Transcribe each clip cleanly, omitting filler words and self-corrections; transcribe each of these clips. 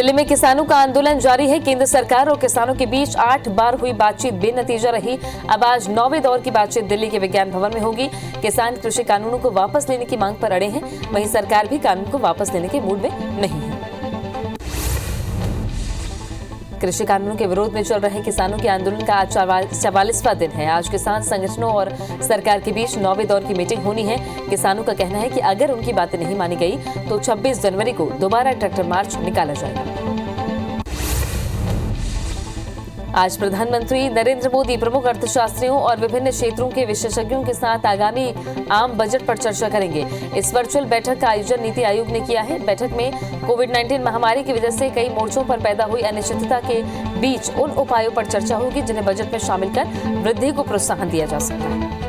दिल्ली में किसानों का आंदोलन जारी है। केंद्र सरकार और किसानों के बीच 8 बार हुई बातचीत बेनतीजा रही। अब आज 9वें दौर की बातचीत दिल्ली के विज्ञान भवन में होगी। किसान कृषि कानूनों को वापस लेने की मांग पर अड़े हैं, वहीं सरकार भी कानून को वापस लेने के मूड में नहीं है। कृषि कानूनों के विरोध में चल रहे किसानों के आंदोलन का आज 44वां दिन है। आज किसान संगठनों और सरकार के बीच 9वें दौर की मीटिंग होनी है। किसानों का कहना है कि अगर उनकी बातें नहीं मानी गई तो 26 जनवरी को दोबारा ट्रैक्टर मार्च निकाला जाएगा। आज प्रधानमंत्री नरेंद्र मोदी प्रमुख अर्थशास्त्रियों और विभिन्न क्षेत्रों के विशेषज्ञों के साथ आगामी आम बजट पर चर्चा करेंगे। इस वर्चुअल बैठक का आयोजन नीति आयोग ने किया है। बैठक में कोविड-19 महामारी की वजह से कई मोर्चों पर पैदा हुई अनिश्चितता के बीच उन उपायों पर चर्चा होगी जिन्हें बजट में शामिल कर वृद्धि को प्रोत्साहन दिया जा सकता है।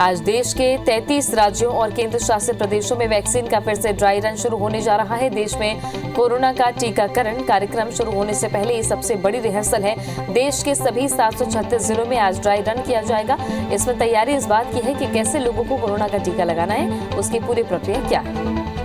आज देश के 33 राज्यों और केंद्र शासित प्रदेशों में वैक्सीन का फिर से ड्राई रन शुरू होने जा रहा है। देश में कोरोना का टीकाकरण कार्यक्रम शुरू होने से पहले ये सबसे बड़ी रिहर्सल है। देश के सभी 736 जिलों में आज ड्राई रन किया जाएगा। इसमें तैयारी इस बात की है कि कैसे लोगों को कोरोना का टीका लगाना है, उसकी पूरी प्रक्रिया क्या है।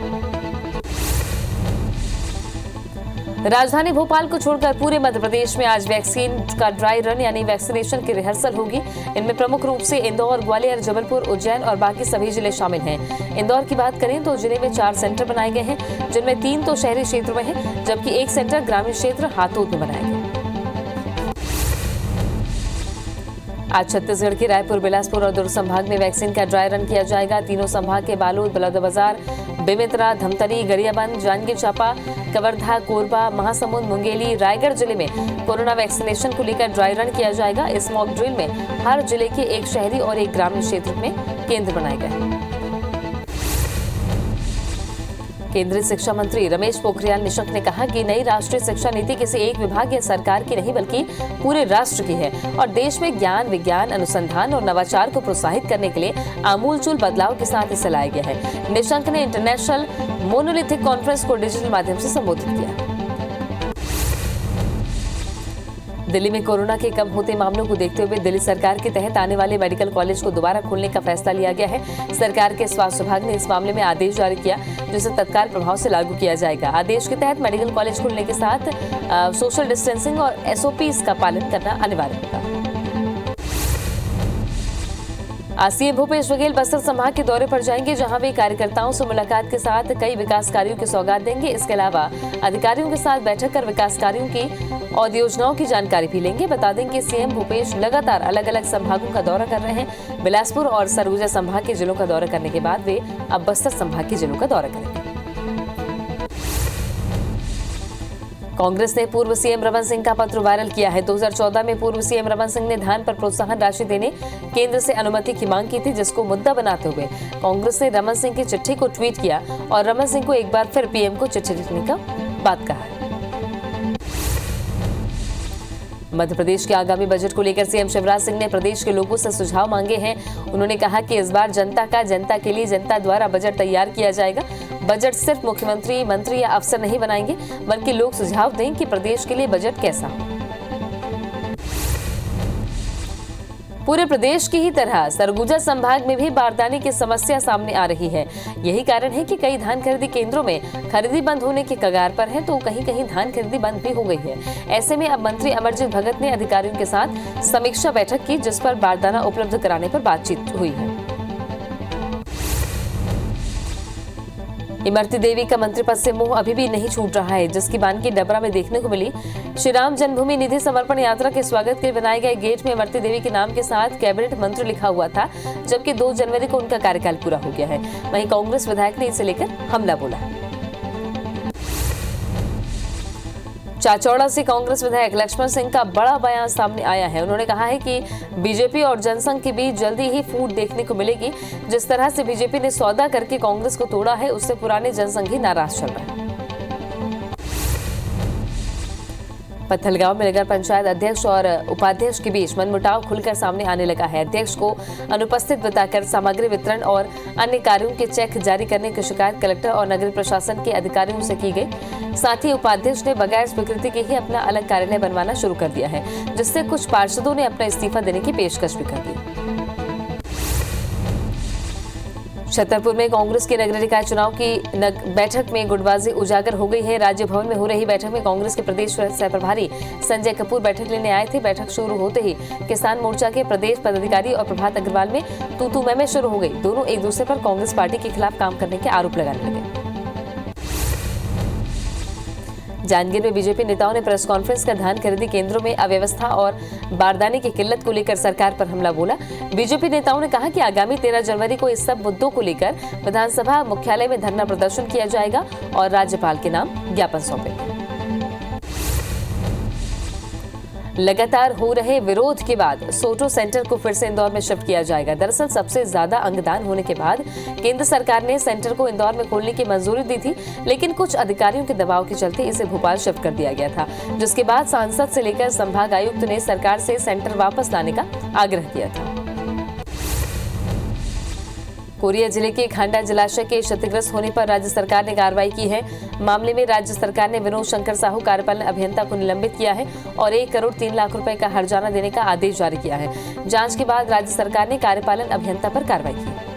राजधानी भोपाल को छोड़कर पूरे मध्य प्रदेश में आज वैक्सीन का ड्राई रन यानी वैक्सीनेशन की रिहर्सल होगी। इनमें प्रमुख रूप से इंदौर, ग्वालियर, जबलपुर, उज्जैन और बाकी सभी जिले शामिल हैं। इंदौर की बात करें तो जिले में 4 सेंटर बनाए गए हैं, जिनमें 3 तो शहरी क्षेत्र में है, जबकि 1 सेंटर ग्रामीण क्षेत्र हाथोद में बनाया गया। आज छत्तीसगढ़ के रायपुर, बिलासपुर और दुर्ग संभाग में वैक्सीन का ड्राई रन किया जाएगा। तीनों संभाग के बालोद, बलौदाबाजार, बेमेतरा, धमतरी, गरियाबंद, जांजगीर चांपा, कवर्धा, कोरबा, महासमुंद, मुंगेली, रायगढ़ जिले में कोरोना वैक्सीनेशन को लेकर ड्राई रन किया जाएगा। इस मॉक ड्रिल में हर जिले के 1 शहरी और 1 ग्रामीण क्षेत्र में केंद्र बनाए गए हैं। केंद्रीय शिक्षा मंत्री रमेश पोखरियाल निशंक ने कहा कि नई राष्ट्रीय शिक्षा नीति किसी एक विभाग या सरकार की नहीं बल्कि पूरे राष्ट्र की है और देश में ज्ञान, विज्ञान, अनुसंधान और नवाचार को प्रोत्साहित करने के लिए आमूलचूल बदलाव के साथ इसे लाया गया है। निशंक ने इंटरनेशनल मोनोलिथिक कॉन्फ्रेंस को डिजिटल माध्यम से संबोधित किया। दिल्ली में कोरोना के कम होते मामलों को देखते हुए दिल्ली सरकार के तहत आने वाले मेडिकल कॉलेज को दोबारा खोलने का फैसला लिया गया है। सरकार के स्वास्थ्य विभाग ने इस मामले में आदेश जारी किया, जिसे तत्काल प्रभाव से लागू किया जाएगा। आदेश के तहत मेडिकल कॉलेज खोलने के साथ सोशल डिस्टेंसिंग और SOPs का पालन करना अनिवार्य होगा। आज सीएम भूपेश बघेल बस्तर संभाग के दौरे पर जाएंगे, जहां वे कार्यकर्ताओं से मुलाकात के साथ कई विकास कार्यों की सौगात देंगे। इसके अलावा अधिकारियों के साथ बैठक कर विकास कार्यों की और योजनाओं की जानकारी भी लेंगे। बता दें कि सीएम भूपेश लगातार अलग अलग संभागों का दौरा कर रहे हैं। बिलासपुर और सरगुजा संभाग के जिलों का दौरा करने के बाद वे अब बस्तर संभाग के जिलों का दौरा करेंगे। कांग्रेस ने पूर्व सीएम रमन सिंह का पत्र वायरल किया है। 2014 में पूर्व सीएम रमन सिंह ने धान पर प्रोत्साहन राशि देने केंद्र से अनुमति की मांग की थी, जिसको मुद्दा बनाते हुए कांग्रेस ने रमन सिंह की चिट्ठी को ट्वीट किया और रमन सिंह को एक बार फिर पीएम को चिट्ठी लिखने का बात कहा है। मध्य प्रदेश के आगामी बजट को लेकर सीएम शिवराज सिंह ने प्रदेश के लोगों से सुझाव मांगे हैं। उन्होंने कहा कि इस बार जनता के लिए जनता द्वारा बजट तैयार किया जाएगा। बजट सिर्फ मुख्यमंत्री, मंत्री या अफसर नहीं बनाएंगे, बल्कि लोग सुझाव दें कि प्रदेश के लिए बजट कैसा हो। पूरे प्रदेश की ही तरह सरगुजा संभाग में भी बारदाने की समस्या सामने आ रही है। यही कारण है कि कई धान खरीदी केंद्रों में खरीदी बंद होने के कगार पर है, तो कहीं कहीं धान खरीदी बंद भी हो गई है। ऐसे में अब मंत्री अमरजीत भगत ने अधिकारियों के साथ समीक्षा बैठक की, जिस पर बारदाना उपलब्ध कराने पर बातचीत हुई है। इमरती देवी का मंत्री पद से मोह अभी भी नहीं छूट रहा है, जिसकी बानगी डबरा में देखने को मिली। श्री राम जन्मभूमि निधि समर्पण यात्रा के स्वागत के लिए बनाए गए गेट में इमरती देवी के नाम के साथ कैबिनेट मंत्री लिखा हुआ था, जबकि 2 जनवरी को उनका कार्यकाल पूरा हो गया है। वहीं कांग्रेस विधायक ने इसे लेकर हमला बोला। चाचौड़ा से कांग्रेस विधायक लक्ष्मण सिंह का बड़ा बयान सामने आया है। उन्होंने कहा है कि बीजेपी और जनसंघ के बीच जल्दी ही फूट देखने को मिलेगी। जिस तरह से बीजेपी ने सौदा करके कांग्रेस को तोड़ा है, उससे पुराने जनसंघी नाराज चल रहे हैं। पत्थलगांव में नगर पंचायत अध्यक्ष और उपाध्यक्ष के बीच मनमुटाव खुलकर सामने आने लगा है। अध्यक्ष को अनुपस्थित बताकर सामग्री वितरण और अन्य कार्यों के चेक जारी करने की शिकायत कलेक्टर और नगरीय प्रशासन के अधिकारियों से की गई। साथ ही उपाध्यक्ष ने बगैर स्वीकृति के ही अपना अलग कार्यालय बनवाना शुरू कर दिया है, जिससे कुछ पार्षदों ने अपना इस्तीफा देने की पेशकश भी कर दी। छतरपुर में कांग्रेस की नगरीय निकाय चुनाव की बैठक में गुटबाजी उजागर हो गई है। राज्य भवन में हो रही बैठक में कांग्रेस के प्रदेश सह प्रभारी संजय कपूर बैठक लेने आए थे। बैठक शुरू होते ही किसान मोर्चा के प्रदेश पदाधिकारी और प्रभात अग्रवाल में तू मैं शुरू हो गई। दोनों एक दूसरे पर कांग्रेस पार्टी के खिलाफ काम करने के आरोप लगाने लगे। जांजगीर में बीजेपी नेताओं ने प्रेस कॉन्फ्रेंस कर धान खरीदी केंद्रों में अव्यवस्था और बारदाने की किल्लत को लेकर सरकार पर हमला बोला। बीजेपी नेताओं ने कहा कि आगामी 13 जनवरी को इस सब मुद्दों को लेकर विधानसभा मुख्यालय में धरना प्रदर्शन किया जाएगा और राज्यपाल के नाम ज्ञापन सौंपेंगे। लगातार हो रहे विरोध के बाद सोटो सेंटर को फिर से इंदौर में शिफ्ट किया जाएगा। दरअसल सबसे ज्यादा अंगदान होने के बाद केंद्र सरकार ने सेंटर को इंदौर में खोलने की मंजूरी दी थी, लेकिन कुछ अधिकारियों के दबाव के चलते इसे भोपाल शिफ्ट कर दिया गया था, जिसके बाद सांसद से लेकर संभाग आयुक्त ने सरकार से सेंटर वापस लाने का आग्रह किया था। कोरिया जिले के खांडा जलाशय के क्षतिग्रस्त होने पर राज्य सरकार ने कार्रवाई की है। मामले में राज्य सरकार ने विनोद शंकर साहू कार्यपालन अभियंता को निलंबित किया है और 1 करोड़ 3 लाख रुपए का हर्जाना देने का आदेश जारी किया है। जांच के बाद राज्य सरकार ने कार्यपालन अभियंता पर कार्रवाई की।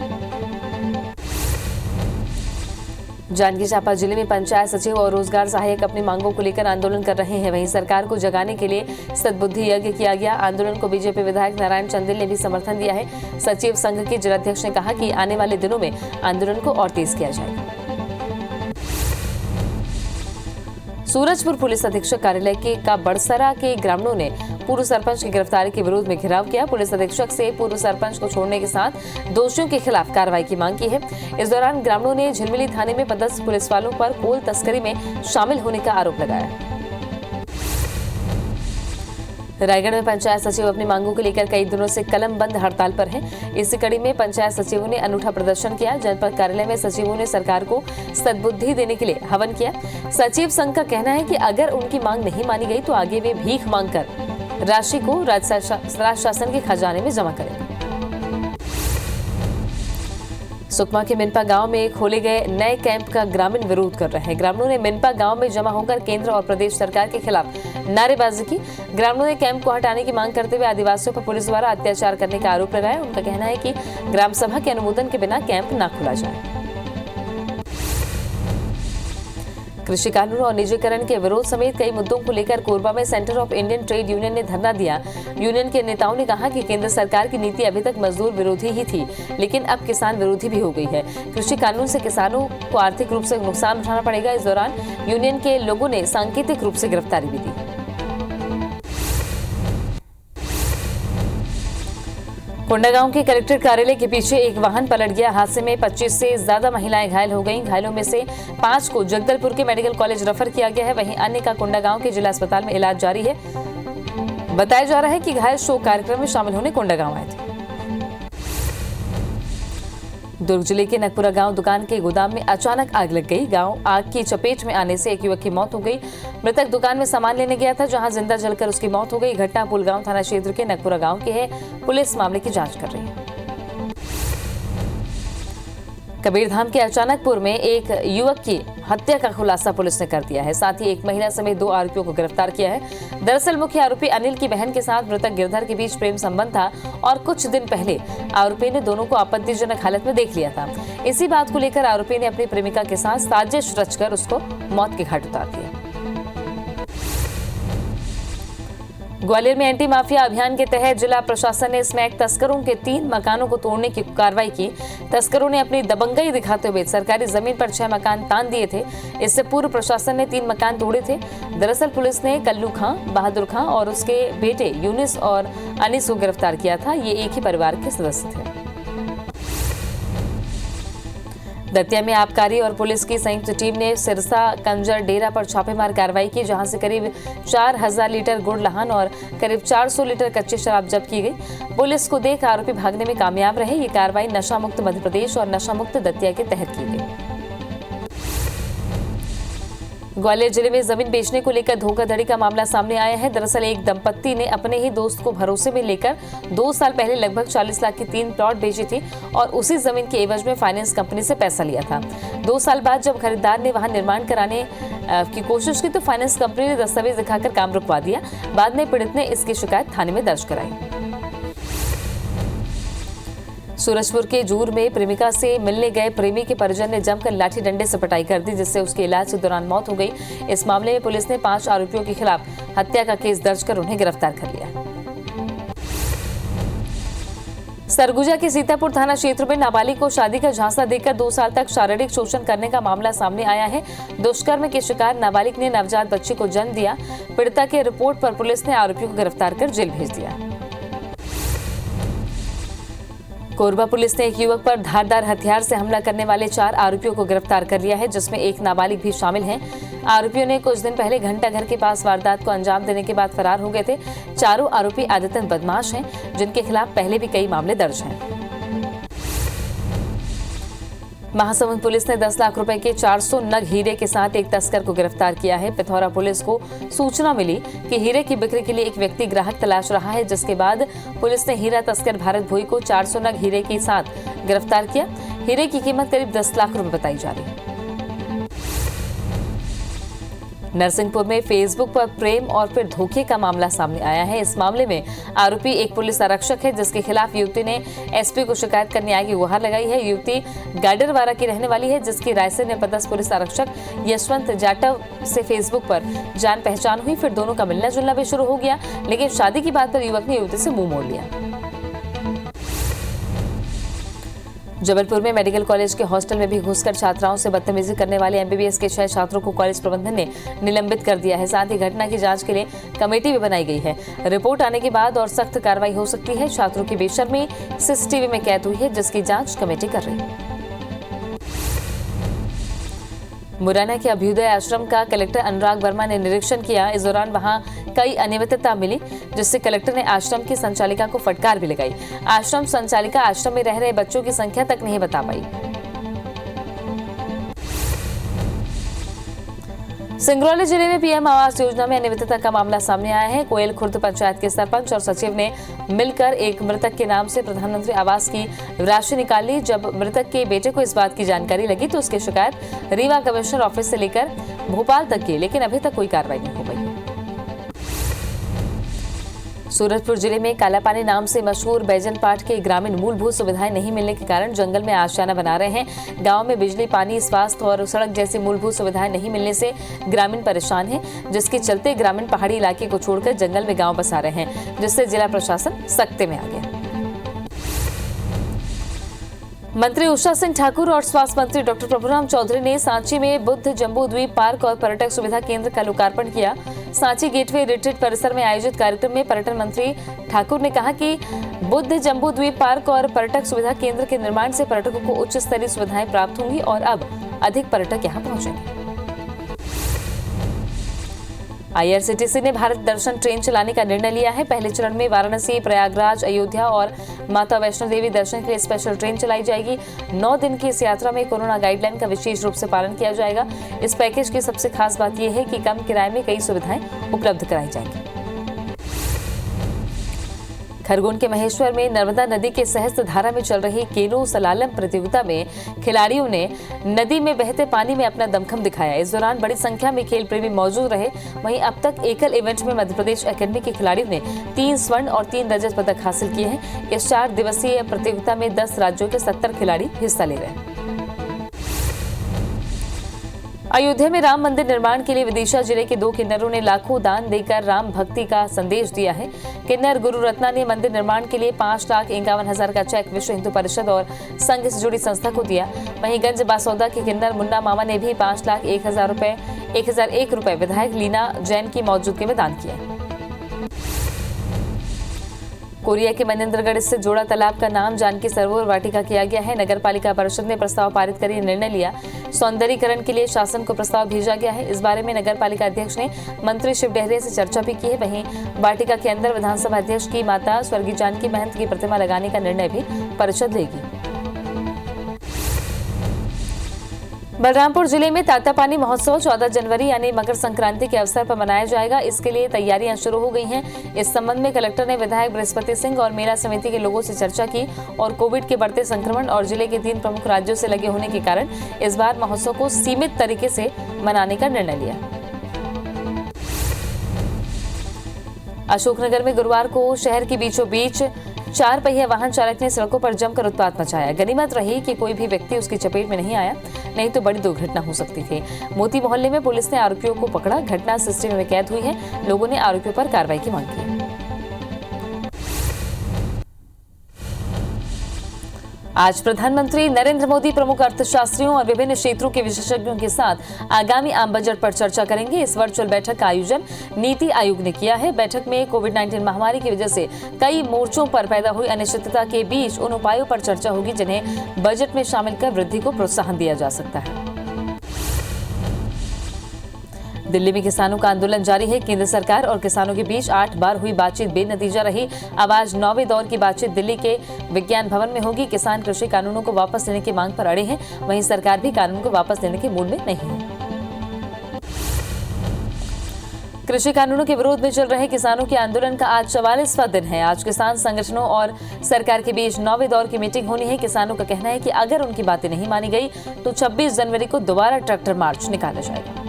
जांजगीर चांपा जिले में पंचायत सचिव और रोजगार सहायक अपनी मांगों को लेकर आंदोलन कर रहे हैं। वहीं सरकार को जगाने के लिए सद्बुद्धि यज्ञ किया गया। आंदोलन को बीजेपी विधायक नारायण चंदेल ने भी समर्थन दिया है। सचिव संघ के जिलाध्यक्ष ने कहा कि आने वाले दिनों में आंदोलन को और तेज किया जाएगा। सूरजपुर पुलिस अधीक्षक कार्यालय का बड़सरा के ग्रामीणों ने पूर्व सरपंच की गिरफ्तारी के विरोध में घेराव किया। पुलिस अधीक्षक से पूर्व सरपंच को छोड़ने के साथ दोषियों के खिलाफ कार्रवाई की मांग की है। इस दौरान ग्रामीणों ने झिलमिली थाने में पदस्थ पुलिस वालों पर कोल तस्करी में शामिल होने का आरोप लगाया। रायगढ़ में पंचायत सचिव अपनी मांगों को लेकर कई दिनों से कलमबंद हड़ताल पर हैं। इसी कड़ी में पंचायत सचिवों ने अनूठा प्रदर्शन किया। जनपद कार्यालय में सचिवों ने सरकार को सद्बुद्धि देने के लिए हवन किया। सचिव संघ का कहना है कि अगर उनकी मांग नहीं मानी गई तो आगे वे भीख मांगकर राशि को राज्य शासन के खजाने में जमा करेंगे। सुकमा के मिनपा गांव में खोले गए नए कैंप का ग्रामीण विरोध कर रहे हैं। ग्रामीणों ने मिनपा गांव में जमा होकर केंद्र और प्रदेश सरकार के खिलाफ नारेबाजी की। ग्रामीणों ने कैंप को हटाने की मांग करते हुए आदिवासियों पर पुलिस द्वारा अत्याचार करने का आरोप लगाया। उनका कहना है कि ग्राम सभा के अनुमोदन के बिना कैंप न खोला जाए। कृषि कानून और निजीकरण के विरोध समेत कई मुद्दों को लेकर कोरबा में centre of Indian trade union ने धरना दिया। यूनियन के नेताओं ने कहा कि केंद्र सरकार की नीति अभी तक मजदूर विरोधी ही थी, लेकिन अब किसान विरोधी भी हो गई है। कृषि कानून से किसानों को आर्थिक रूप से नुकसान उठाना पड़ेगा। इस दौरान यूनियन के लोगों ने सांकेतिक रूप से गिरफ्तारी भी दी। कोंडागांव के कलेक्टर कार्यालय के पीछे एक वाहन पलट गया। हादसे में 25 से ज्यादा महिलाएं घायल हो गईं। घायलों में से 5 को जगदलपुर के मेडिकल कॉलेज रेफर किया गया है। वहीं अन्य का कोंडागांव के जिला अस्पताल में इलाज जारी है। बताया जा रहा है कि घायल शोक कार्यक्रम में शामिल होने कोंडागांव आए थे। दुर्ग जिले के नकपुरा गांव दुकान के गोदाम में अचानक आग लग गई। गांव आग की चपेट में आने से एक युवक की मौत हो गई। मृतक दुकान में सामान लेने गया था, जहां जिंदा जलकर उसकी मौत हो गई। घटना पुलगांव थाना क्षेत्र के नकपुरा गांव की है। पुलिस मामले की जांच कर रही है। कबीरधाम के अचानकपुर में एक युवक की हत्या का खुलासा पुलिस ने कर दिया है। साथ ही एक महिला समेत 2 आरोपियों को गिरफ्तार किया है। दरअसल मुख्य आरोपी अनिल की बहन के साथ मृतक गिरधर के बीच प्रेम संबंध था और कुछ दिन पहले आरोपी ने दोनों को आपत्तिजनक हालत में देख लिया था। इसी बात को लेकर आरोपी ने अपनी प्रेमिका के साथ साजिश रचकर उसको मौत के घाट उतार दिया। ग्वालियर में एंटी माफिया अभियान के तहत जिला प्रशासन ने स्मैक तस्करों के 3 मकानों को तोड़ने की कार्रवाई की। तस्करों ने अपनी दबंगई दिखाते हुए सरकारी जमीन पर 6 मकान तान दिए थे। इससे पूर्व प्रशासन ने 3 मकान तोड़े थे। दरअसल पुलिस ने कल्लू खां, बहादुर खां और उसके बेटे यूनिस और अनीस को गिरफ्तार किया था। ये एक ही परिवार के सदस्य थे। दतिया में आबकारी और पुलिस की संयुक्त टीम ने सिरसा कंजर डेरा पर छापेमार कार्रवाई की, जहां से करीब 4000 लीटर गुड़ लहान और करीब 400 लीटर कच्ची शराब जब्त की गई। पुलिस को देख आरोपी भागने में कामयाब रहे। ये कार्रवाई नशा मुक्त मध्य प्रदेश और नशा मुक्त दतिया के तहत की गई। ग्वालियर जिले में जमीन बेचने को लेकर धोखाधड़ी का मामला सामने आया है। दरअसल एक दंपत्ति ने अपने ही दोस्त को भरोसे में लेकर 2 साल पहले लगभग 40 लाख की 3 प्लॉट बेची थी और उसी जमीन के एवज में फाइनेंस कंपनी से पैसा लिया था। 2 साल बाद जब खरीदार ने वहां निर्माण कराने की कोशिश की तो फाइनेंस कंपनी ने दस्तावेज दिखाकर काम रुकवा दिया। बाद में पीड़ित ने इसकी शिकायत थाने में दर्ज कराई। सूरजपुर के जूर में प्रेमिका से मिलने गए प्रेमी के परिजन ने जमकर लाठी डंडे से पिटाई कर दी, जिससे उसके इलाज के दौरान मौत हो गई। इस मामले में पुलिस ने 5 आरोपियों के खिलाफ हत्या का केस दर्ज कर उन्हें गिरफ्तार कर लिया। सरगुजा के सीतापुर थाना क्षेत्र में नाबालिग को शादी का झांसा देकर 2 साल तक शारीरिक शोषण करने का मामला सामने आया है। दुष्कर्म के शिकार नाबालिग ने नवजात बच्चे को जन्म दिया। पीड़िता की रिपोर्ट पर पुलिस ने आरोपियों को गिरफ्तार कर जेल भेज दिया। कोरबा पुलिस ने एक युवक पर धारदार हथियार से हमला करने वाले 4 आरोपियों को गिरफ्तार कर लिया है, जिसमें एक नाबालिग भी शामिल है। आरोपियों ने कुछ दिन पहले घंटा घर के पास वारदात को अंजाम देने के बाद फरार हो गए थे। चारों आरोपी आदतन बदमाश हैं, जिनके खिलाफ पहले भी कई मामले दर्ज हैं। महासमुंद पुलिस ने 10 लाख रुपए के 400 नग हीरे के साथ एक तस्कर को गिरफ्तार किया है। पिथौरा पुलिस को सूचना मिली कि हीरे की बिक्री के लिए एक व्यक्ति ग्राहक तलाश रहा है, जिसके बाद पुलिस ने हीरा तस्कर भारत भोई को 400 नग हीरे के साथ गिरफ्तार किया। हीरे की कीमत करीब 10 लाख रुपए बताई जा रही है। नरसिंहपुर में फेसबुक पर प्रेम और फिर धोखे का मामला सामने आया है। इस मामले में आरोपी एक पुलिस आरक्षक है, जिसके खिलाफ युवती ने एसपी को शिकायत करने आगे गुहार लगाई है। युवती गाडरवारा की रहने वाली है, जिसकी रायसेन में पदस्थ पुलिस आरक्षक यशवंत जाटव से फेसबुक पर जान पहचान हुई। फिर दोनों का मिलना जुलना भी शुरू हो गया, लेकिन शादी की बात पर युवक ने युवती से मुंह मोड़ लिया। जबलपुर में मेडिकल कॉलेज के हॉस्टल में भी घुसकर छात्राओं से बदतमीजी करने वाले एमबीबीएस के 6 छात्रों को कॉलेज प्रबंधन ने निलंबित कर दिया है। साथ ही घटना की जांच के लिए कमेटी भी बनाई गई है। रिपोर्ट आने के बाद और सख्त कार्रवाई हो सकती है। छात्रों की बेशर्मी सीसीटीवी में कैद हुई है, जिसकी जांच कमेटी कर रही है। मुरैना के अभ्युदय आश्रम का कलेक्टर अनुराग वर्मा ने निरीक्षण किया। इस दौरान वहां कई अनियमितता मिली, जिससे कलेक्टर ने आश्रम की संचालिका को फटकार भी लगाई। आश्रम संचालिका आश्रम में रह रहे बच्चों की संख्या तक नहीं बता पाई। सिंगरौली जिले में पीएम आवास योजना में अनियमितता का मामला सामने आया है। कोयल खुर्द पंचायत के सरपंच और सचिव ने मिलकर एक मृतक के नाम से प्रधानमंत्री आवास की राशि निकाली। जब मृतक के बेटे को इस बात की जानकारी लगी तो उसकी शिकायत रीवा कमिश्नर ऑफिस से लेकर भोपाल तक की, लेकिन अभी तक कोई कार्रवाई नहीं हो गई। सूरजपुर जिले में कालापानी नाम से मशहूर बैजनपाट के ग्रामीण मूलभूत सुविधाएं नहीं मिलने के कारण जंगल में आशियाना बना रहे हैं। गांव में बिजली, पानी, स्वास्थ्य और सड़क जैसी मूलभूत सुविधाएं नहीं मिलने से ग्रामीण परेशान हैं, जिसके चलते ग्रामीण पहाड़ी इलाके को छोड़कर जंगल में गांव बसा रहे हैं, जिससे जिला प्रशासन सख्ते में आ गया। मंत्री उषा सिंह ठाकुर और स्वास्थ्य मंत्री डॉक्टर प्रभुराम चौधरी ने सांची में बुद्ध जम्बू द्वीप पार्क और पर्यटक सुविधा केंद्र का लोकार्पण किया। सांची गेटवे रिट्रीट परिसर में आयोजित कार्यक्रम में पर्यटन मंत्री ठाकुर ने कहा कि बुद्ध जम्बू द्वीप पार्क और पर्यटक सुविधा केंद्र के निर्माण से पर्यटकों को उच्च स्तरीय सुविधाएं प्राप्त होंगी और अब अधिक पर्यटक यहां पहुंचेंगे। आईआरसीटीसी ने भारत दर्शन ट्रेन चलाने का निर्णय लिया है। पहले चरण में वाराणसी, प्रयागराज, अयोध्या और माता वैष्णो देवी दर्शन के लिए स्पेशल ट्रेन चलाई जाएगी। 9 दिन की इस यात्रा में कोरोना गाइडलाइन का विशेष रूप से पालन किया जाएगा। इस पैकेज की सबसे खास बात यह है कि कम किराए में कई सुविधाएं उपलब्ध कराई जाएंगी। खरगोन के महेश्वर में नर्मदा नदी के सहस्त्र धारा में चल रही केनो सलालम प्रतियोगिता में खिलाड़ियों ने नदी में बहते पानी में अपना दमखम दिखाया। इस दौरान बड़ी संख्या में खेल प्रेमी मौजूद रहे। वहीं अब तक एकल इवेंट में मध्य प्रदेश एकेडमी के खिलाड़ियों ने 3 स्वर्ण और 3 रजत पदक हासिल किए हैं। इस 4 दिवसीय प्रतियोगिता में 10 राज्यों के 70 खिलाड़ी हिस्सा ले रहे हैं। अयोध्या में राम मंदिर निर्माण के लिए विदिशा जिले के 2 किन्नरों ने लाखों दान देकर राम भक्ति का संदेश दिया है। किन्नर गुरु रत्ना ने मंदिर निर्माण के लिए 5,51,000 का चेक विश्व हिंदू परिषद और संघ से जुड़ी संस्था को दिया। वहीं गंज बासौदा के किन्नर मुन्ना मामा ने भी 5,01,001 रुपए विधायक लीना जैन की मौजूदगी में दान किए। कोरिया के मनेंद्रगढ़ स्थित जोड़ा तालाब का नाम जानकी सरोवर वाटिका किया गया है। नगर पालिका परिषद ने प्रस्ताव पारित कर निर्णय लिया। सौंदर्यीकरण के लिए शासन को प्रस्ताव भेजा गया है। इस बारे में नगर पालिका अध्यक्ष ने मंत्री शिव डहरिया से चर्चा भी की है। वहीं वाटिका के अंदर विधानसभा अध्यक्ष की माता स्वर्गीय जानकी महंत की प्रतिमा लगाने का निर्णय भी परिषद लेगी। बलरामपुर जिले में तातापानी महोत्सव 14 जनवरी यानी मकर संक्रांति के अवसर पर मनाया जाएगा। इसके लिए तैयारियां शुरू हो गई हैं। इस संबंध में कलेक्टर ने विधायक बृहस्पति सिंह और मेला समिति के लोगों से चर्चा की और कोविड के बढ़ते संक्रमण और जिले के 3 प्रमुख राज्यों से लगे होने के कारण इस बार महोत्सव को सीमित तरीके से मनाने का निर्णय लिया। अशोकनगर में गुरुवार को शहर के बीचों बीच 4 पहिया वाहन चालक ने सड़कों पर जमकर उत्पात मचाया। गनीमत रही कि कोई भी व्यक्ति उसकी चपेट में नहीं आया, नहीं तो बड़ी दुर्घटना हो सकती थी। मोती मोहल्ले में पुलिस ने आरोपियों को पकड़ा। घटना सीसीटीवी में कैद हुई है। लोगों ने आरोपियों पर कार्रवाई की मांग की। आज प्रधानमंत्री नरेंद्र मोदी प्रमुख अर्थशास्त्रियों और विभिन्न क्षेत्रों के विशेषज्ञों के साथ आगामी आम बजट पर चर्चा करेंगे। इस वर्चुअल बैठक का आयोजन नीति आयोग ने किया है। बैठक में कोविड-19 महामारी की वजह से कई मोर्चों पर पैदा हुई अनिश्चितता के बीच उन उपायों पर चर्चा होगी जिन्हें बजट में शामिल कर वृद्धि को प्रोत्साहन दिया जा सकता है। दिल्ली में किसानों का आंदोलन जारी है। केंद्र सरकार और किसानों के बीच 8 बार हुई बातचीत बेनतीजा रही। अब आज 9वें दौर की बातचीत दिल्ली के विज्ञान भवन में होगी। किसान कृषि कानूनों को वापस लेने की मांग पर अड़े हैं, वहीं सरकार भी कानून को वापस लेने के मूड में नहीं है। कृषि कानूनों के विरोध में चल रहे किसानों के आंदोलन का आज 44वां दिन है। आज किसान संगठनों और सरकार के बीच 9वें दौर की मीटिंग होनी है। किसानों का कहना है कि अगर उनकी बातें नहीं मानी गई तो 26 जनवरी को दोबारा ट्रैक्टर मार्च निकाला जाएगा।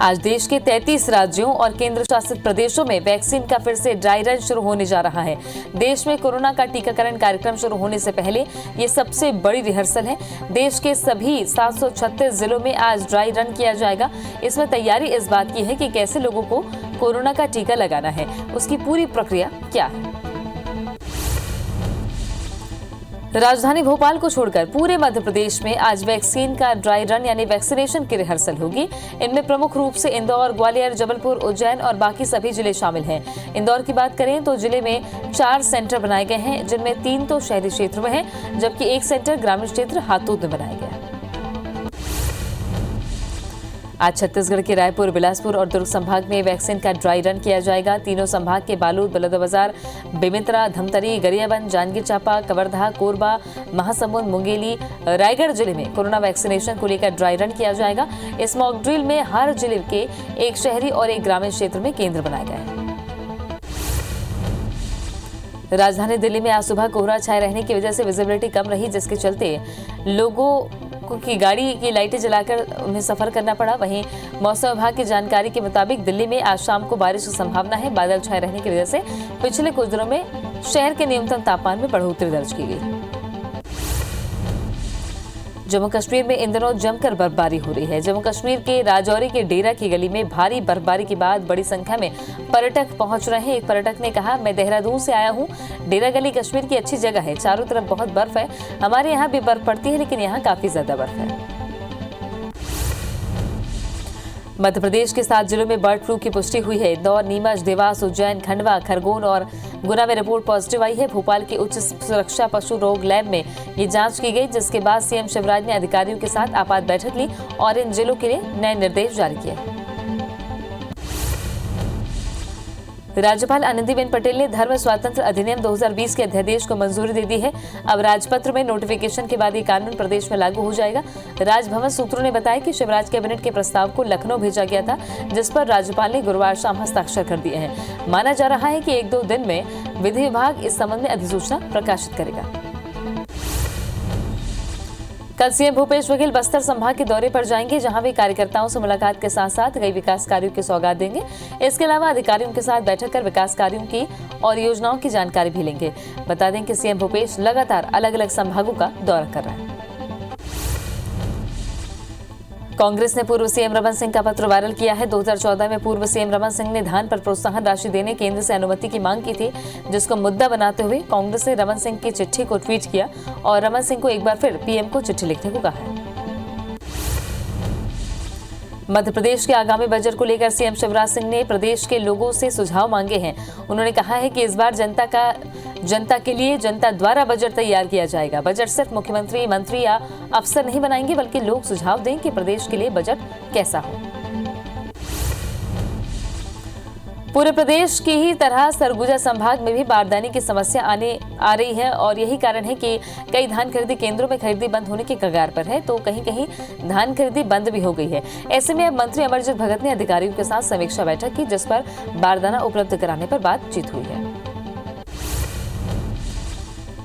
आज देश के 33 राज्यों और केंद्र शासित प्रदेशों में वैक्सीन का फिर से ड्राई रन शुरू होने जा रहा है। देश में कोरोना का टीकाकरण कार्यक्रम शुरू होने से पहले ये सबसे बड़ी रिहर्सल है। देश के सभी 736 जिलों में आज ड्राई रन किया जाएगा। इसमें तैयारी इस बात की है कि कैसे लोगों को कोरोना का टीका लगाना है, उसकी पूरी प्रक्रिया क्या है। राजधानी भोपाल को छोड़कर पूरे मध्य प्रदेश में आज वैक्सीन का ड्राई रन यानी वैक्सीनेशन की रिहर्सल होगी। इनमें प्रमुख रूप से इंदौर, ग्वालियर, जबलपुर, उज्जैन और बाकी सभी जिले शामिल हैं। इंदौर की बात करें तो जिले में 4 सेंटर बनाए गए हैं, जिनमें 3 तो शहरी क्षेत्र में हैं, जबकि 1 सेंटर ग्रामीण क्षेत्र हातोद में बनाया गया है। आज छत्तीसगढ़ के रायपुर, बिलासपुर और दुर्ग संभाग में वैक्सीन का ड्राई रन किया जाएगा। तीनों संभाग के बालोद, बलौदाबाजार, बेमेतरा, धमतरी, गरियाबंद, जांजगीर चांपा, कवर्धा, कोरबा, महासमुंद, मुंगेली, रायगढ़ जिले में कोरोना वैक्सीनेशन को लेकर ड्राई रन किया जाएगा। इस मॉक ड्रिल में हर जिले के 1 शहरी और 1 ग्रामीण क्षेत्र में केंद्र बनाए गए हैं। राजधानी दिल्ली में आज सुबह कोहरा छाए रहने की वजह से विजिबिलिटी कम रही, जिसके चलते लोगों की गाड़ी की लाइटें जलाकर उन्हें सफर करना पड़ा। वहीं मौसम विभाग की जानकारी के मुताबिक दिल्ली में आज शाम को बारिश की संभावना है। बादल छाए रहने की वजह से पिछले कुछ दिनों में शहर के न्यूनतम तापमान में बढ़ोतरी दर्ज की गई। जम्मू कश्मीर में इन दिनों जमकर बर्फबारी हो रही है। जम्मू कश्मीर के राजौरी के डेरा की गली में भारी बर्फबारी के बाद बड़ी संख्या में पर्यटक पहुंच रहे हैं। एक पर्यटक ने कहा, मैं देहरादून से आया हूं। डेरा गली कश्मीर की अच्छी जगह है, चारों तरफ बहुत बर्फ है। हमारे यहाँ भी बर्फ पड़ती है, लेकिन यहाँ काफी ज्यादा बर्फ है। मध्य प्रदेश के 7 जिलों में बर्ड फ्लू की पुष्टि हुई है। इंदौर, नीमच, देवास, उज्जैन, खंडवा, खरगोन और गुना में रिपोर्ट पॉजिटिव आई है। भोपाल के उच्च सुरक्षा पशु रोग लैब में ये जांच की गई, जिसके बाद सीएम शिवराज ने अधिकारियों के साथ आपात बैठक ली और इन जिलों के लिए नए निर्देश जारी किए। राज्यपाल आनंदीबेन पटेल ने धर्म स्वातंत्र अधिनियम 2020 के अध्यादेश को मंजूरी दे दी है। अब राजपत्र में नोटिफिकेशन के बाद ये कानून प्रदेश में लागू हो जाएगा। राजभवन सूत्रों ने बताया कि शिवराज कैबिनेट के प्रस्ताव को लखनऊ भेजा गया था, जिस पर राज्यपाल ने गुरुवार शाम हस्ताक्षर कर दिए हैं। माना जा रहा है कि 1-2 दिन में विधि विभाग इस संबंध में अधिसूचना प्रकाशित करेगा। कल सीएम भूपेश बघेल बस्तर संभाग के दौरे पर जाएंगे, जहां वे कार्यकर्ताओं से मुलाकात के साथ साथ कई विकास कार्यों की सौगात देंगे। इसके अलावा अधिकारियों के साथ बैठक कर विकास कार्यों की और योजनाओं की जानकारी भी लेंगे। बता दें कि सीएम भूपेश लगातार अलग अलग संभागों का दौरा कर रहे हैं। कांग्रेस ने पूर्व सीएम रमन सिंह का पत्र वायरल किया है। 2014 में पूर्व सीएम रमन सिंह ने धान पर प्रोत्साहन राशि देने केंद्र से अनुमति की मांग की थी, जिसको मुद्दा बनाते हुए कांग्रेस ने रमन सिंह की चिट्ठी को ट्वीट किया और रमन सिंह को एक बार फिर पीएम को चिट्ठी लिखने को कहा है। मध्य प्रदेश के आगामी बजट को लेकर सीएम शिवराज सिंह ने प्रदेश के लोगों से सुझाव मांगे हैं। उन्होंने कहा है कि इस बार जनता के लिए जनता द्वारा बजट तैयार किया जाएगा। बजट सिर्फ मुख्यमंत्री, मंत्री या अफसर नहीं बनाएंगे, बल्कि लोग सुझाव दें कि प्रदेश के लिए बजट कैसा हो। पूरे प्रदेश की ही तरह सरगुजा संभाग में भी बारदाने की समस्या आ रही है और यही कारण है कि कई धान खरीदी केंद्रों में खरीदी बंद होने के कगार पर है, तो कहीं कहीं धान खरीदी बंद भी हो गई है। ऐसे में अब मंत्री अमरजीत भगत ने अधिकारियों के साथ समीक्षा बैठक की, जिस पर बारदाना उपलब्ध कराने पर बातचीत हुई है।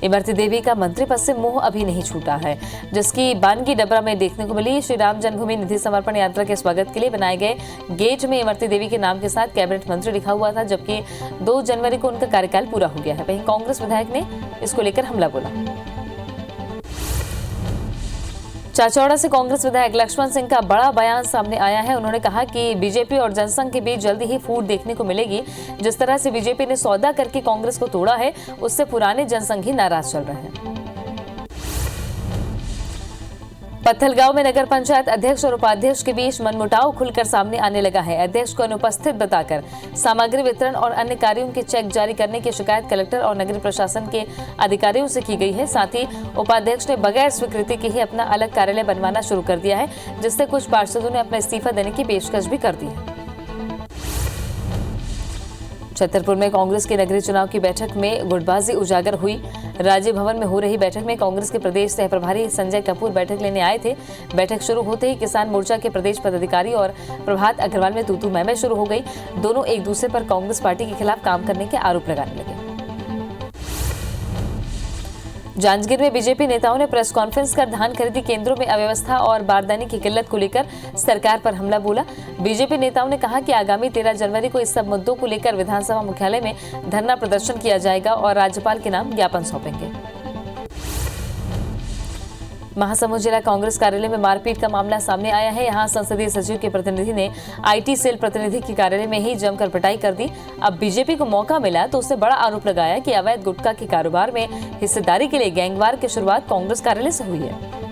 इमरती देवी का मंत्री पद से मोह अभी नहीं छूटा है, जिसकी बानगी डबरा में देखने को मिली। श्री राम जन्मभूमि निधि समर्पण यात्रा के स्वागत के लिए बनाए गए गेट में इमरती देवी के नाम के साथ कैबिनेट मंत्री लिखा हुआ था, जबकि 2 जनवरी को उनका कार्यकाल पूरा हो गया है। वहीं कांग्रेस विधायक ने इसको लेकर हमला बोला। चाचौड़ा से कांग्रेस विधायक लक्ष्मण सिंह का बड़ा बयान सामने आया है। उन्होंने कहा कि बीजेपी और जनसंघ के बीच जल्दी ही फूट देखने को मिलेगी। जिस तरह से बीजेपी ने सौदा करके कांग्रेस को तोड़ा है, उससे पुराने जनसंघी नाराज चल रहे हैं। पत्थलगांव में नगर पंचायत अध्यक्ष और उपाध्यक्ष के बीच मनमुटाव खुलकर सामने आने लगा है। अध्यक्ष को अनुपस्थित बताकर सामग्री वितरण और अन्य कार्यों के चेक जारी करने की शिकायत कलेक्टर और नगरीय प्रशासन के अधिकारियों से की गई है। साथ ही उपाध्यक्ष ने बगैर स्वीकृति के ही अपना अलग कार्यालय बनवाना शुरू कर दिया है, जिससे कुछ पार्षदों ने अपना इस्तीफा देने की पेशकश भी कर दी है। छतरपुर में कांग्रेस के नगरीय चुनाव की बैठक में गुटबाजी उजागर हुई। राजीव भवन में हो रही बैठक में कांग्रेस के प्रदेश सह प्रभारी संजय कपूर बैठक लेने आए थे। बैठक शुरू होते ही किसान मोर्चा के प्रदेश पदाधिकारी और प्रभात अग्रवाल में तू-तू मैं-मैं शुरू हो गई। दोनों एक दूसरे पर कांग्रेस पार्टी के खिलाफ काम करने के आरोप लगाने लगे। जांजगीर में बीजेपी नेताओं ने प्रेस कॉन्फ्रेंस कर धान खरीदी केंद्रों में अव्यवस्था और बारदाने की किल्लत को लेकर सरकार पर हमला बोला। बीजेपी नेताओं ने कहा कि आगामी 13 जनवरी को इस सब मुद्दों को लेकर विधानसभा मुख्यालय में धरना प्रदर्शन किया जाएगा और राज्यपाल के नाम ज्ञापन सौंपेंगे। महासमुंद जिला कांग्रेस कार्यालय में मारपीट का मामला सामने आया है। यहां संसदीय सचिव के प्रतिनिधि ने आईटी सेल प्रतिनिधि के कार्यालय में ही जमकर पिटाई कर दी। अब बीजेपी को मौका मिला तो उससे बड़ा आरोप लगाया कि अवैध गुटखा के कारोबार में हिस्सेदारी के लिए गैंगवार की शुरुआत कांग्रेस कार्यालय से हुई है।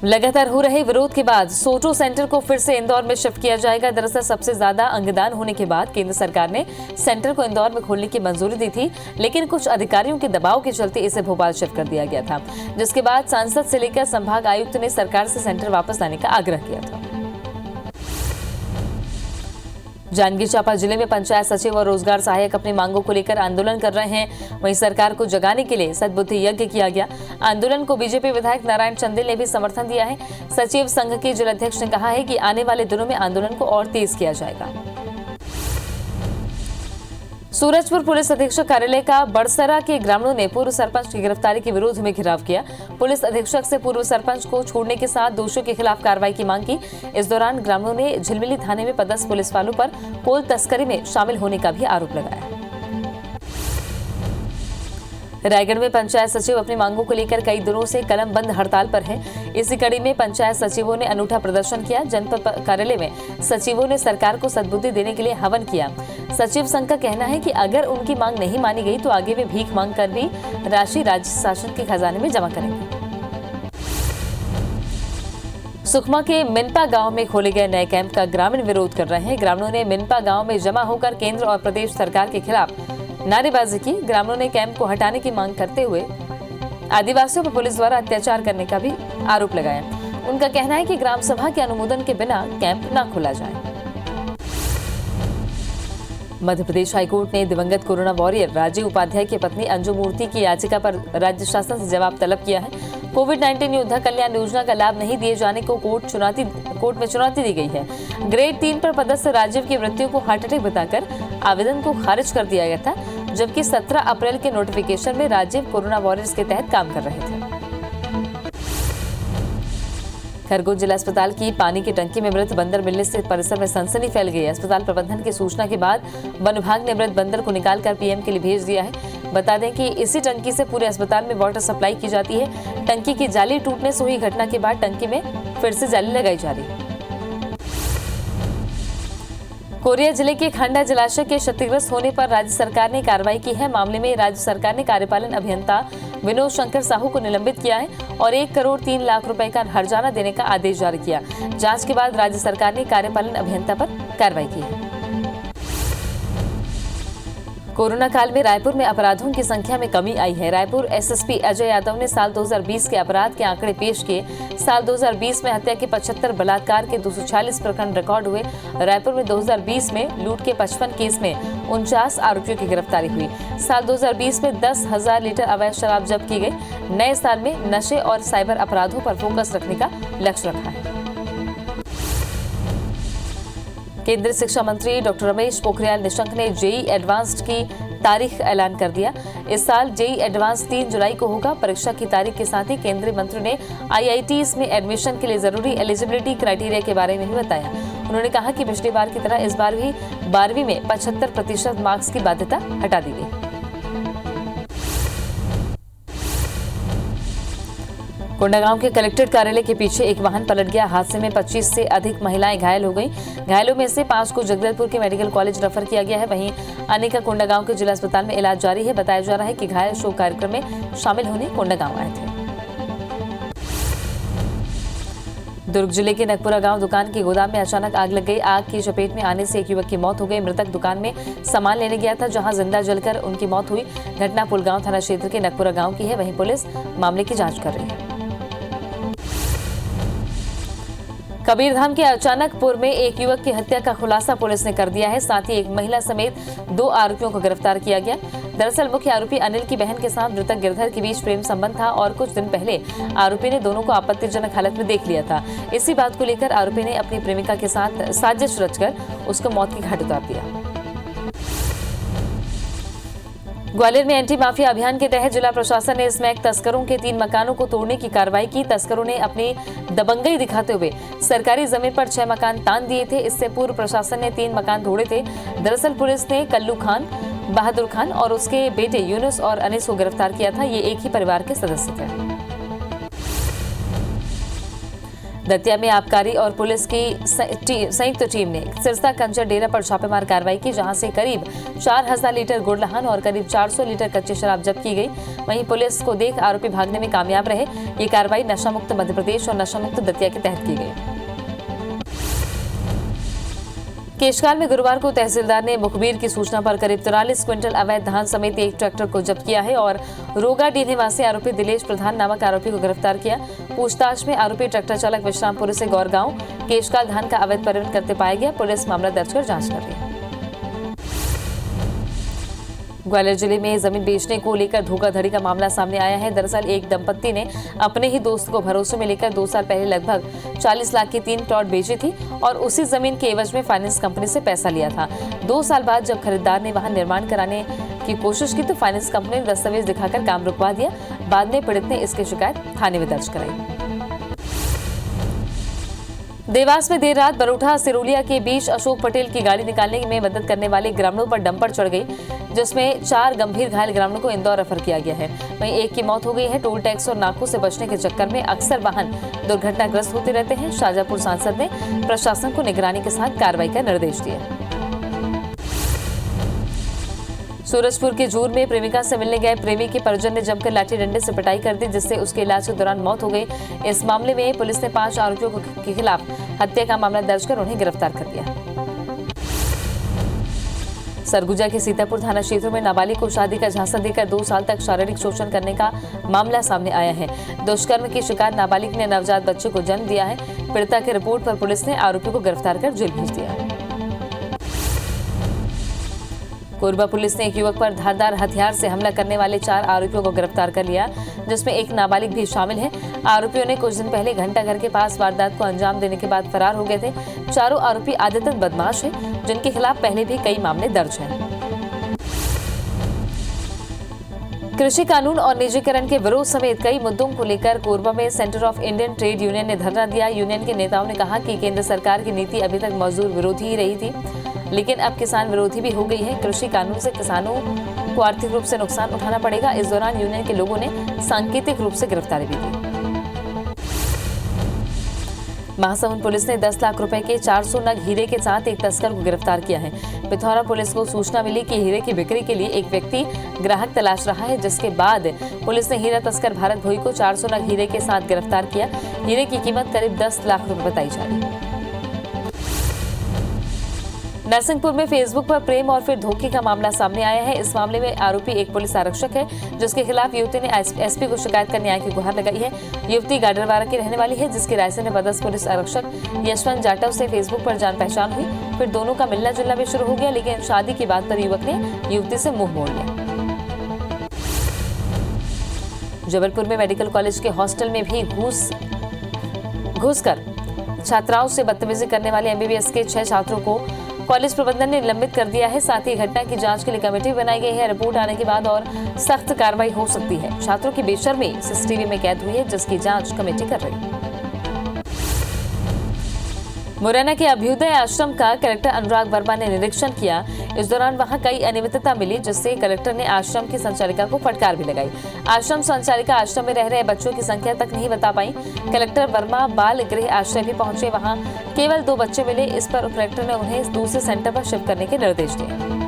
लगातार हो रहे विरोध के बाद सोटो सेंटर को फिर से इंदौर में शिफ्ट किया जाएगा। दरअसल सबसे ज्यादा अंगदान होने के बाद केंद्र सरकार ने सेंटर को इंदौर में खोलने की मंजूरी दी थी, लेकिन कुछ अधिकारियों के दबाव के चलते इसे भोपाल शिफ्ट कर दिया गया था, जिसके बाद सांसद से लेकर संभाग आयुक्त ने सरकार से सेंटर वापस लाने का आग्रह किया था। जांजगीर चांपा जिले में पंचायत सचिव और रोजगार सहायक अपनी मांगों को लेकर आंदोलन कर रहे हैं। वहीं सरकार को जगाने के लिए सद्बुद्धि यज्ञ किया गया। आंदोलन को बीजेपी विधायक नारायण चंदेल ने भी समर्थन दिया है। सचिव संघ के जिलाध्यक्ष ने कहा है कि आने वाले दिनों में आंदोलन को और तेज किया जाएगा। सूरजपुर पुलिस अधीक्षक कार्यालय का बड़सरा के ग्रामीणों ने पूर्व सरपंच की गिरफ्तारी के विरोध में घेराव किया। पुलिस अधीक्षक से पूर्व सरपंच को छोड़ने के साथ दोषियों के खिलाफ कार्रवाई की मांग की। इस दौरान ग्रामीणों ने झिलमिली थाने में पदस्थ पुलिस वालों पर कोल तस्करी में शामिल होने का भी आरोप लगाया। रायगढ़ में पंचायत सचिव अपनी मांगों को लेकर कई दिनों से कलम बंद हड़ताल पर हैं। इसी कड़ी में पंचायत सचिवों ने अनूठा प्रदर्शन किया। जनपद कार्यालय में सचिवों ने सरकार को सद्बुद्धि देने के लिए हवन किया। सचिव संघ का कहना है कि अगर उनकी मांग नहीं मानी गई तो आगे वे भीख मांग कर भी राशि राज्य शासन के खजाने में जमा करेंगे। सुकमा के मिनपा गांव में खोले गए नए कैंप का ग्रामीण विरोध कर रहे हैं। ग्रामीणों ने मिनपा गांव में जमा होकर केंद्र और प्रदेश सरकार के खिलाफ नारेबाजी की। ग्रामीणों ने कैंप को हटाने की मांग करते हुए आदिवासियों पर पुलिस द्वारा अत्याचार करने का भी आरोप लगाया। उनका कहना है कि ग्राम सभा के अनुमोदन के बिना कैंप न खोला जाए। मध्य प्रदेश हाईकोर्ट ने दिवंगत कोरोना वॉरियर राजीव उपाध्याय की पत्नी अंजू मूर्ति की याचिका पर राज्य शासन से जवाब तलब किया है। कोविड-19 योद्धा कल्याण योजना का लाभ नहीं दिए जाने को कोर्ट में चुनौती दी गई है। ग्रेड 3 पर पदस्थ राजीव की मृत्यु को हार्ट अटैक बताकर आवेदन को खारिज कर दिया गया था, जबकि 17 अप्रैल के नोटिफिकेशन में राजीव कोरोना वॉरियर्स के तहत काम कर रहे थे। खरगोन जिला अस्पताल की पानी की टंकी में मृत बंदर मिलने से परिसर में सनसनी फैल गई है। अस्पताल प्रबंधन की सूचना के बाद वन विभाग ने मृत बंदर को निकालकर पीएम के लिए भेज दिया है। बता दें कि इसी टंकी से पूरे अस्पताल में वाटर सप्लाई की जाती है। टंकी की जाली टूटने से हुई घटना के बाद टंकी में फिर से जाली लगाई जा रही है। कोरिया जिले के खांडा जलाशय के क्षतिग्रस्त होने पर राज्य सरकार ने कार्रवाई की है। मामले में राज्य सरकार ने कार्यपालन अभियंता विनोद शंकर साहू को निलंबित किया है और 1 करोड़ 3 लाख रुपए का हर्जाना देने का आदेश जारी किया। जांच के बाद राज्य सरकार ने कार्यपालन अभियंता पर कार्रवाई की है। कोरोना काल में रायपुर में अपराधों की संख्या में कमी आई है। रायपुर एसएसपी अजय यादव ने साल 2020 के अपराध के आंकड़े पेश किए। साल 2020 में हत्या के 75, बलात्कार के 246 प्रकरण रिकॉर्ड हुए। रायपुर में 2020 में लूट के 55 केस में 49 आरोपियों की गिरफ्तारी हुई। साल 2020 में 10,000 लीटर अवैध शराब जब्त की गई। नए साल में नशे और साइबर अपराधों पर फोकस रखने का लक्ष्य रखा है। केंद्रीय शिक्षा मंत्री डॉक्टर रमेश पोखरियाल निशंक ने जेईई एडवांस्ड की तारीख ऐलान कर दिया। इस साल जेईई एडवांस 3 जुलाई को होगा। परीक्षा की तारीख के साथ ही केंद्रीय मंत्री ने आईआईटीज में एडमिशन के लिए जरूरी एलिजिबिलिटी क्राइटेरिया के बारे में भी बताया। उन्होंने कहा कि पिछली बार की तरह इस बार भी 12वीं में 75% मार्क्स की बाध्यता हटा दी गई। कोंडागांव के कलेक्ट्रेट कार्यालय के पीछे एक वाहन पलट गया। हादसे में 25 से अधिक महिलाएं घायल हो गईं। घायलों में से 5 को जगदलपुर के मेडिकल कॉलेज रेफर किया गया है। वहीं अन्य का कोंडागांव के जिला अस्पताल में इलाज जारी है। बताया जा रहा है कि घायल शोक कार्यक्रम में शामिल होने कोंडागांव आए थे। दुर्ग जिले के नगपुरा गांव दुकान के गोदाम में अचानक आग लग गई। आग की चपेट में आने से एक युवक की मौत हो गई। मृतक दुकान में सामान लेने गया था, जहां जिंदा जलकर उनकी मौत हुई। घटना पुलगांव थाना क्षेत्र के नगपुरा गांव की है। वहीं पुलिस मामले की जांच कर रही है। कबीरधाम के अचानकपुर में एक युवक की हत्या का खुलासा पुलिस ने कर दिया है। साथ ही एक महिला समेत 2 आरोपियों को गिरफ्तार किया गया। दरअसल मुख्य आरोपी अनिल की बहन के साथ मृतक गिरधर के बीच प्रेम संबंध था और कुछ दिन पहले आरोपी ने दोनों को आपत्तिजनक हालत में देख लिया था। इसी बात को लेकर आरोपी ने अपनी प्रेमिका के साथ साजिश रचकर उसको मौत की घाट उतार दिया। ग्वालियर में एंटी माफिया अभियान के तहत जिला प्रशासन ने स्मैक तस्करों के 3 मकानों को तोड़ने की कार्रवाई की। तस्करों ने अपनी दबंगई दिखाते हुए सरकारी जमीन पर 6 मकान तान दिए थे। इससे पूर्व प्रशासन ने 3 मकान तोड़े थे। दरअसल पुलिस ने कल्लू खान, बहादुर खान और उसके बेटे यूनुस और अनीस को गिरफ्तार किया था। ये एक ही परिवार के सदस्य थे। दतिया में आबकारी और पुलिस की संयुक्त टीम ने सिरसा कंचर डेरा पर छापेमार कार्रवाई की, जहां से करीब 4000 लीटर गुड़लहन और करीब 400 लीटर कच्ची शराब जब्त की गई। वहीं पुलिस को देख आरोपी भागने में कामयाब रहे। ये कार्रवाई नशा मुक्त मध्य प्रदेश और नशा मुक्त दतिया के तहत की गई। केशकाल में गुरुवार को तहसीलदार ने मुखबिर की सूचना पर करीब 43 क्विंटल अवैध धान समेत एक ट्रैक्टर को जब्त किया है और रोगाडीह निवासी आरोपी दिलेश प्रधान नामक आरोपी को गिरफ्तार किया। पूछताछ में आरोपी ट्रैक्टर चालक विश्रामपुरी से गौरगांव केशकाल धान का अवैध परिवहन करते पाया गया। पुलिस मामला दर्ज कर जांच कर रही है। ग्वालियर जिले में जमीन बेचने को लेकर धोखाधड़ी का मामला सामने आया है। दरअसल एक दंपत्ति ने अपने ही दोस्त को भरोसे में लेकर 2 साल पहले लगभग 40 लाख की 3 प्लॉट बेची थी और उसी जमीन के एवज में फाइनेंस कंपनी से पैसा लिया था। 2 साल बाद जब खरीदार ने वहां निर्माण कराने की कोशिश की तो फाइनेंस कंपनी ने दस्तावेज दिखाकर काम रुकवा दिया। बाद में पीड़ित ने इसकी शिकायत थाने में दर्ज कराई। देवास में देर रात बरोठा सिरोलिया के बीच अशोक पटेल की गाड़ी निकालने में मदद करने वाले ग्रामीणों पर डंपर चढ़ गई, जिसमें 4 गंभीर घायल ग्रामीणों को इंदौर रेफर किया गया है। वहीं एक की मौत हो गई है। टोल टैक्स और नाकों से बचने के चक्कर में अक्सर वाहन दुर्घटनाग्रस्त होते रहते हैं। शाजापुर सांसद ने प्रशासन को निगरानी के साथ कार्रवाई का निर्देश दिया। सूरजपुर के जूर में प्रेमिका से मिलने गए प्रेमी के परिजन ने जमकर लाठी डंडे से पिटाई कर दी, जिससे उसके इलाज के दौरान मौत हो गई। इस मामले में पुलिस ने 5 आरोपियों के खिलाफ हत्या का मामला दर्ज कर उन्हें गिरफ्तार कर लिया। सरगुजा के सीतापुर थाना क्षेत्र में नाबालिग को शादी का झांसा देकर 2 साल तक शारीरिक शोषण करने का मामला सामने आया है। दुष्कर्म की शिकार नाबालिग ने नवजात बच्चे को जन्म दिया है। पीड़िता की रिपोर्ट पर पुलिस ने आरोपी को गिरफ्तार कर जेल भेज दिया। कोरबा पुलिस ने एक युवक पर धारदार हथियार से हमला करने वाले 4 आरोपियों को गिरफ्तार कर लिया, जिसमें एक नाबालिग भी शामिल है। आरोपियों ने कुछ दिन पहले घंटाघर के पास वारदात को अंजाम देने के बाद फरार हो गए थे। चारों आरोपी आदतन बदमाश हैं, जिनके खिलाफ पहले भी कई मामले दर्ज हैं। कृषि कानून और निजीकरण के विरोध समेत कई मुद्दों को लेकर कोरबा में centre of Indian trade union ने धरना दिया। यूनियन के नेताओं ने कहा कि केंद्र सरकार की नीति अभी तक मजदूर विरोधी ही रही थी, लेकिन अब किसान विरोधी भी हो गई है। कृषि कानून से किसानों को आर्थिक रूप से नुकसान उठाना पड़ेगा। इस दौरान यूनियन के लोगों ने सांकेतिक रूप से गिरफ्तारी भी दी। महासमुंद पुलिस ने 10 लाख रुपए के 400 नग हीरे के साथ एक तस्कर को गिरफ्तार किया है। पिथौरा पुलिस को सूचना मिली कि हीरे की बिक्री के लिए एक व्यक्ति ग्राहक तलाश रहा है, जिसके बाद पुलिस ने हीरा तस्कर भारत भोई को 400 नग हीरे के साथ गिरफ्तार किया। हीरे की कीमत करीब 10 लाख रुपए बताई जा रही है। नरसिंहपुर में फेसबुक पर प्रेम और फिर धोखे का मामला सामने आया है। इस मामले में आरोपी एक पुलिस आरक्षक है, जिसके खिलाफ युवती ने एसपी को शिकायत कर न्याय की गुहार लगाई है। युवती गाडरवारा की रहने वाली है, जिसकी रायसेन में पदस्थ पुलिस आरक्षक यशवंत जाटव से फेसबुक पर जान पहचान हुई। फिर दोनों का मिलना जुलना भी शुरू हो गया, लेकिन शादी की बात पर युवक ने युवती से मुंह मोड़ लिया। जबलपुर में मेडिकल कॉलेज के हॉस्टल में भी घुसकर छात्राओं से बदतमीजी करने वाले एमबीबीएस के 6 छात्रों को कॉलेज प्रबंधन ने निलंबित कर दिया है। साथ ही घटना की जांच के लिए कमेटी बनाई गई है। रिपोर्ट आने के बाद और सख्त कार्रवाई हो सकती है। छात्रों की बेशर्मी सीसीटीवी में कैद हुई है, जिसकी जांच कमेटी कर रही है। मुरैना के अभ्युदय आश्रम का कलेक्टर अनुराग वर्मा ने निरीक्षण किया। इस दौरान वहां कई अनियमितता मिली, जिससे कलेक्टर ने आश्रम की संचालिका को फटकार भी लगाई। आश्रम संचालिका आश्रम में रह रहे बच्चों की संख्या तक नहीं बता पाई। कलेक्टर वर्मा बाल गृह आश्रय भी पहुंचे, वहां केवल 2 बच्चे मिले। इस पर कलेक्टर ने उन्हें दूसरे सेंटर पर शिफ्ट करने के निर्देश दिए।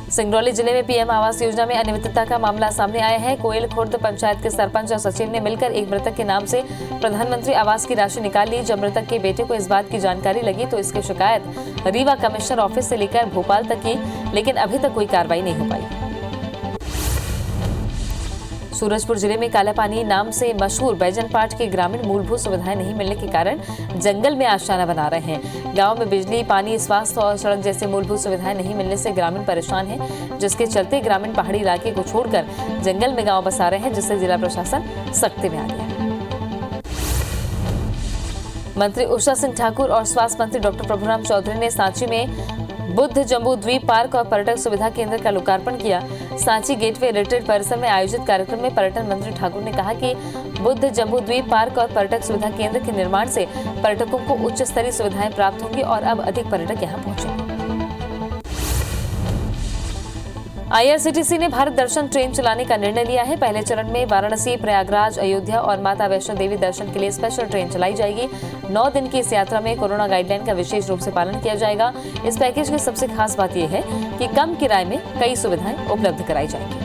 सिंगरौली जिले में पीएम आवास योजना में अनियमितता का मामला सामने आया है। कोयल खुर्द पंचायत के सरपंच और सचिव ने मिलकर एक मृतक के नाम से प्रधानमंत्री आवास की राशि निकाल ली। जब मृतक के बेटे को इस बात की जानकारी लगी तो इसकी शिकायत रीवा कमिश्नर ऑफिस से लेकर भोपाल तक की, लेकिन अभी तक कोई कार्रवाई नहीं हो पाई। सूरजपुर जिले में कालापानी नाम से मशहूर बैजनपाट के ग्रामीण मूलभूत सुविधाएं नहीं मिलने के कारण जंगल में आशियाना बना रहे हैं। गांव में बिजली, पानी, स्वास्थ्य और सड़क जैसे मूलभूत सुविधाएं नहीं मिलने से ग्रामीण परेशान हैं, जिसके चलते ग्रामीण पहाड़ी इलाके को छोड़कर जंगल में गांव बसा रहे हैं, जिससे जिला प्रशासन सख्ती में आ गया है। मंत्री उषा सिंह ठाकुर और स्वास्थ्य मंत्री डॉक्टर प्रभुराम चौधरी ने सांची में बुद्ध जम्बू द्वीप पार्क और पर्यटक सुविधा केंद्र का लोकार्पण किया। सांची गेटवे रिट्रीट परिसर में आयोजित कार्यक्रम में पर्यटन मंत्री ठाकुर ने कहा कि बुद्ध जम्बू द्वीप पार्क और पर्यटक सुविधा केंद्र के निर्माण से पर्यटकों को उच्च स्तरीय सुविधाएं प्राप्त होंगी और अब अधिक पर्यटक यहां पहुंचेंगे। आईआरसीटीसी ने भारत दर्शन ट्रेन चलाने का निर्णय लिया है। पहले चरण में वाराणसी, प्रयागराज, अयोध्या और माता वैष्णो देवी दर्शन के लिए स्पेशल ट्रेन चलाई जाएगी। 9 दिन की इस यात्रा में कोरोना गाइडलाइन का विशेष रूप से पालन किया जाएगा। इस पैकेज की सबसे खास बात यह है कि कम किराए में कई सुविधाएं उपलब्ध कराई जाएंगी।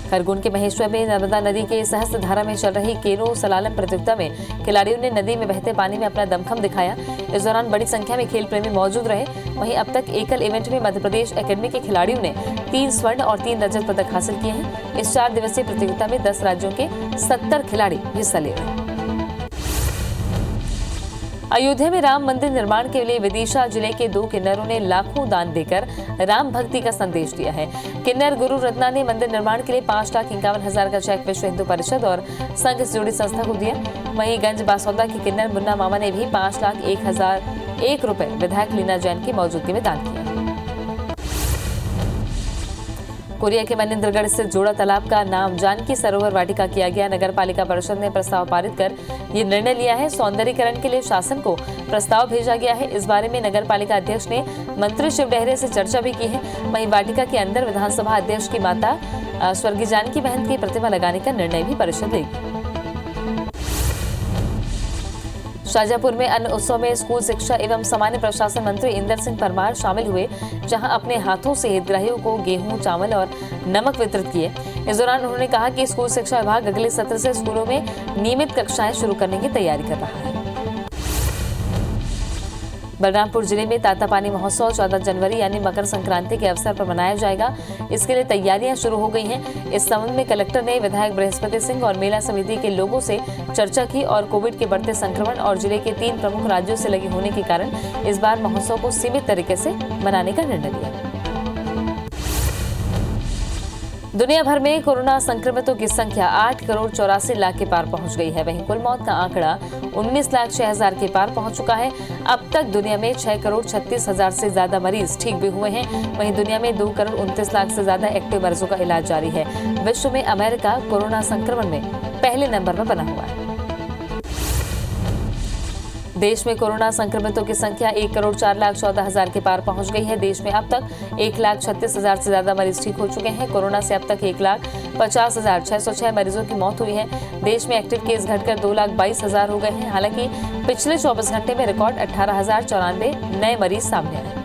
खरगोन के महेश्वर में नर्मदा नदी के सहस्त्र धारा में चल रही केनो सलालम प्रतियोगिता में खिलाड़ियों ने नदी में बहते पानी में अपना दमखम दिखाया। इस दौरान बड़ी संख्या में खेल प्रेमी मौजूद रहे। वहीं अब तक एकल इवेंट में मध्य प्रदेश एकेडमी के खिलाड़ियों ने 3 स्वर्ण और 3 रजत पदक हासिल किए हैं। इस 4 दिवसीय प्रतियोगिता में 10 राज्यों के 70 खिलाड़ी हिस्सा ले रहे हैं। अयोध्या में राम मंदिर निर्माण के लिए विदिशा जिले के 2 किन्नरों ने लाखों दान देकर राम भक्ति का संदेश दिया है। किन्नर गुरु रत्ना ने मंदिर निर्माण के लिए 5,51,000 का चेक विश्व हिंदू परिषद और संघ से जुड़ी संस्था को दिया। वहीं गंज बासौदा के किन्नर मुन्ना मामा ने भी 5,01,001 रुपए विधायक लीना जैन की मौजूदगी में दान किया। कोरिया के मनिंद्रगढ़ स्थित जोड़ा तालाब का नाम जानकी सरोवर वाटिका किया गया। नगर पालिका परिषद ने प्रस्ताव पारित कर ये निर्णय लिया है। सौंदर्यीकरण के लिए शासन को प्रस्ताव भेजा गया है। इस बारे में नगर पालिका अध्यक्ष ने मंत्री शिव डहरे से चर्चा भी की है। वहीं वाटिका के अंदर विधानसभा अध्यक्ष की माता स्वर्गीय जानकी बहन की प्रतिमा लगाने का निर्णय भी परिषद लेगी। शाजापुर में अन्न उत्सव में स्कूल शिक्षा एवं सामान्य प्रशासन मंत्री इंदर सिंह परमार शामिल हुए, जहां अपने हाथों से हितग्राहियों को गेहूं, चावल और नमक वितरित किए। इस दौरान उन्होंने कहा कि स्कूल शिक्षा विभाग अगले सत्र से स्कूलों में नियमित कक्षाएं शुरू करने की तैयारी कर रहा है। बलरामपुर जिले में तातापानी महोत्सव 14 जनवरी यानी मकर संक्रांति के अवसर पर मनाया जाएगा। इसके लिए तैयारियां शुरू हो गई हैं। इस संबंध में कलेक्टर ने विधायक बृहस्पति सिंह और मेला समिति के लोगों से चर्चा की और कोविड के बढ़ते संक्रमण और जिले के 3 प्रमुख राज्यों से लगे होने के कारण इस बार महोत्सव को सीमित तरीके से मनाने का निर्णय लिया। दुनिया भर में कोरोना संक्रमितों की संख्या 8,84,00,000 के पार पहुंच गई है। वहीं कुल मौत का आंकड़ा 19,06,000 के पार पहुंच चुका है। अब तक दुनिया में 6,36,000 से ज्यादा मरीज ठीक भी हुए हैं। वहीं दुनिया में 2,29,00,000 से ज्यादा एक्टिव मरीजों का इलाज जारी है। विश्व में अमेरिका कोरोना संक्रमण में पहले नंबर पर बना हुआ है। देश में कोरोना संक्रमितों की संख्या 1,04,14,000 के पार पहुंच गई है। देश में अब तक 1,36,000 से ज्यादा मरीज ठीक हो चुके हैं। कोरोना से अब तक 1,50,606 मरीजों की मौत हुई है। देश में एक्टिव केस घटकर 2,22,000 हो गए हैं। हालांकि पिछले 24 घंटे में रिकॉर्ड 18,094 नए मरीज सामने आए।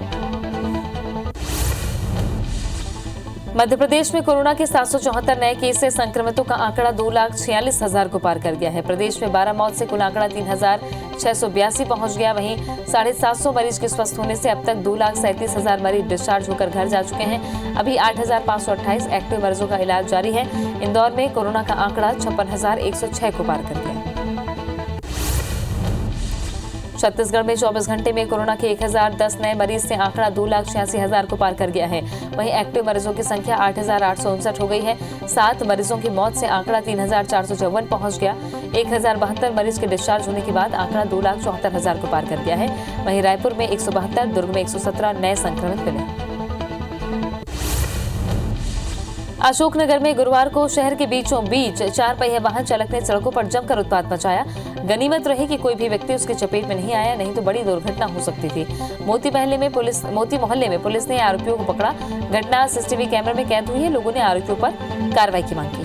मध्य प्रदेश में कोरोना के 774 नए केस से संक्रमितों का आंकड़ा 2,46,000 को पार कर गया है। प्रदेश में 12 मौत से कुल आंकड़ा 3,682 पहुंच गया। वहीं 750 मरीज के स्वस्थ होने से अब तक 2,37,000 मरीज डिस्चार्ज होकर घर जा चुके हैं। अभी 8,528 एक्टिव मरीजों का इलाज जारी है। इंदौर में कोरोना का आंकड़ा 56,106 को पार कर गया। छत्तीसगढ़ में 24 घंटे में कोरोना के 1010 नए मरीज से आंकड़ा 2,86,000 को पार कर गया है। वहीं एक्टिव मरीजों की संख्या 8,859 हो गई है। 7 मरीजों की मौत से आंकड़ा 3,454 पहुंच गया। 1,072 मरीज के डिस्चार्ज होने के बाद आंकड़ा 2,74,000 को पार कर गया है। वहीं रायपुर में 172, दुर्ग में 117 नए संक्रमित मिले। अशोकनगर में गुरुवार को शहर के बीचों बीच 4 पहिया वाहन चालक ने सड़कों पर जमकर उत्पात मचाया। गनीमत रही कि कोई भी व्यक्ति उसके चपेट में नहीं आया, नहीं तो बड़ी दुर्घटना हो सकती थी। मोती मोहल्ले में पुलिस ने आरोपियों को पकड़ा। घटना सीसीटीवी कैमरे में कैद हुई है। लोगों ने आरोपियों पर कार्रवाई की मांग की।